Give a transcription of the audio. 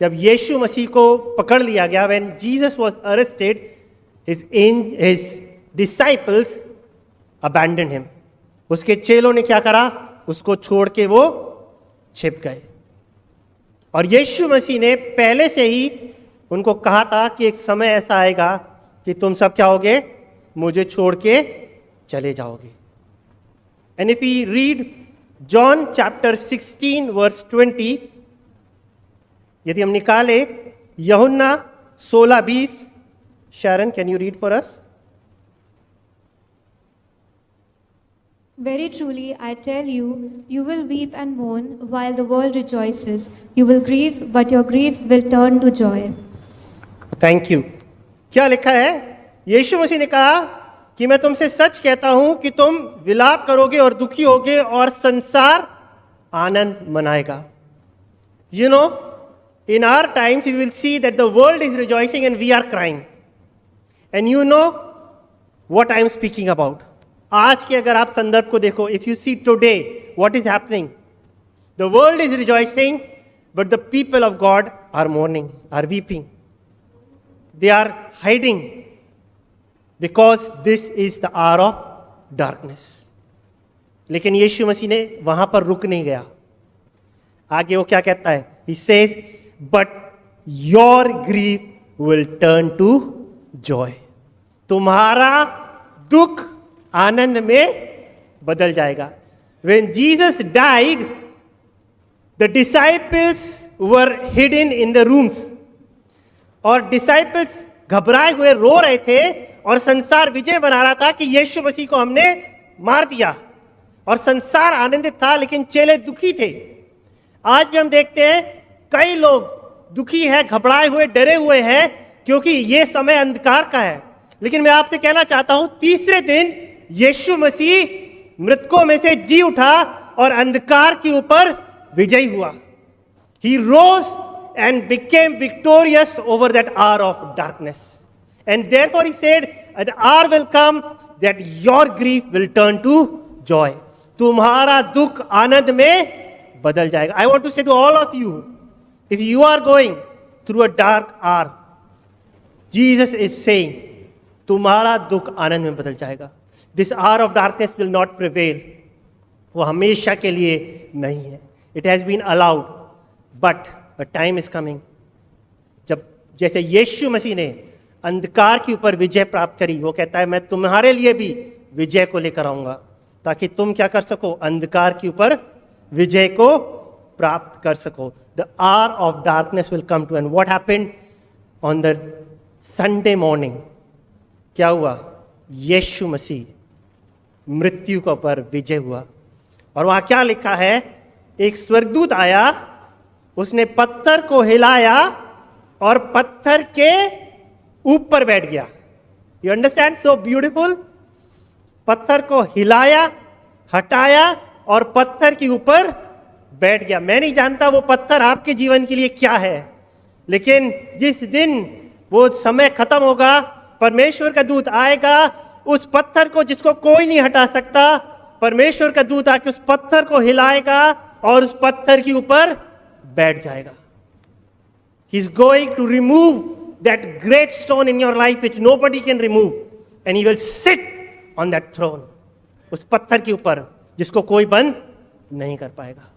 जब यीशु मसीह को पकड़ लिया गया, when Jesus was arrested, his disciples abandon him. उसके चेलों ने क्या करा? उसको छोड़ के वो छिप गए। और यीशु मसीह ने पहले से ही उनको कहा था कि एक समय ऐसा आएगा कि तुम सब क्या होगे? मुझे छोड़ के चले जाओगे। And if we read John chapter 16 verse 20, यदि हम निकाले यूहन्ना 16:20, Sharon can you read for us? Very truly, I tell you, you will weep and mourn while the world rejoices. You will grieve, but your grief will turn to joy. Thank you. क्या लिखा है? यीशु मसीह ने कहा कि मैं तुमसे सच कहता हूं कि तुम विलाप करोगे और दुखी होगे और संसार आनंद मनाएगा। You know, in our times you will see that the world is rejoicing and we are crying. And you know what I am speaking about. आज के अगर आप संदर्भ को देखो, if you see today what is happening, the world is rejoicing, but the people of God are mourning, are weeping. They are hiding because this is the hour of darkness. लेकिन यीशु मसीह ने वहां पर रुक नहीं गया। आगे वो क्या कहता है? He says, but your grief will turn to joy. तुम्हारा दुख आनंद में बदल जाएगा। When Jesus died, the disciples were hidden in the rooms. और disciples घबराए हुए रो रहे थे और संसार विजय बना रहा था कि यीशु मसीह को हमने मार दिया, और संसार आनंदित था, लेकिन चेले दुखी थे। आज भी हम देखते हैं कई लोग दुखी हैं, घबराए हुए, डरे हुए हैं, क्योंकि ये समय अंधकार का है। लेकिन मैं आपसे कहना चाहता हूं, तीसरे दिन यीशु मसीह मृतकों में से जी उठा और अंधकार के ऊपर विजयी हुआ। He rose and became victorious over that hour of darkness. And therefore he said, an hour will come that your grief will turn to joy. तुम्हारा दुख आनंद में बदल जाएगा। I want to say to all of you, if you are going through a dark hour, Jesus is saying, तुम्हारा दुख आनंद में बदल जाएगा। This hour of darkness will not prevail. वो हमेशा के लिए नहीं है। It has been allowed, but a time is coming. जब जैसे यीशु मसीह ने अंधकार के ऊपर विजय प्राप्त करी, वो कहता है मैं तुम्हारे लिए भी विजय को लेकर आऊंगा, ताकि तुम क्या कर सको? अंधकार के ऊपर विजय को प्राप्त कर सको। The hour of darkness will come to, and what happened on the Sunday morning? क्या हुआ? यीशु मसीह मृत्यु के ऊपर विजय हुआ। और वहां क्या लिखा है? एक स्वर्गदूत आया, उसने पत्थर को हिलाया और पत्थर के ऊपर बैठ गया। You understand? So beautiful. पत्थर को हिलाया, हटाया और पत्थर के ऊपर बैठ गया। मैं नहीं जानता वो पत्थर आपके जीवन के लिए क्या है, लेकिन जिस दिन वो समय खत्म होगा, परमेश्वर का दूत आएगा, उस पत्थर को जिसको कोई नहीं हटा सकता, परमेश्वर का दूत आके उस पत्थर को हिलाएगा और उस पत्थर के ऊपर बैठ जाएगा। He is going to remove that great stone in your life which nobody can remove, and he will sit on that throne, उस पत्थर के ऊपर जिसको कोई बंद नहीं कर पाएगा।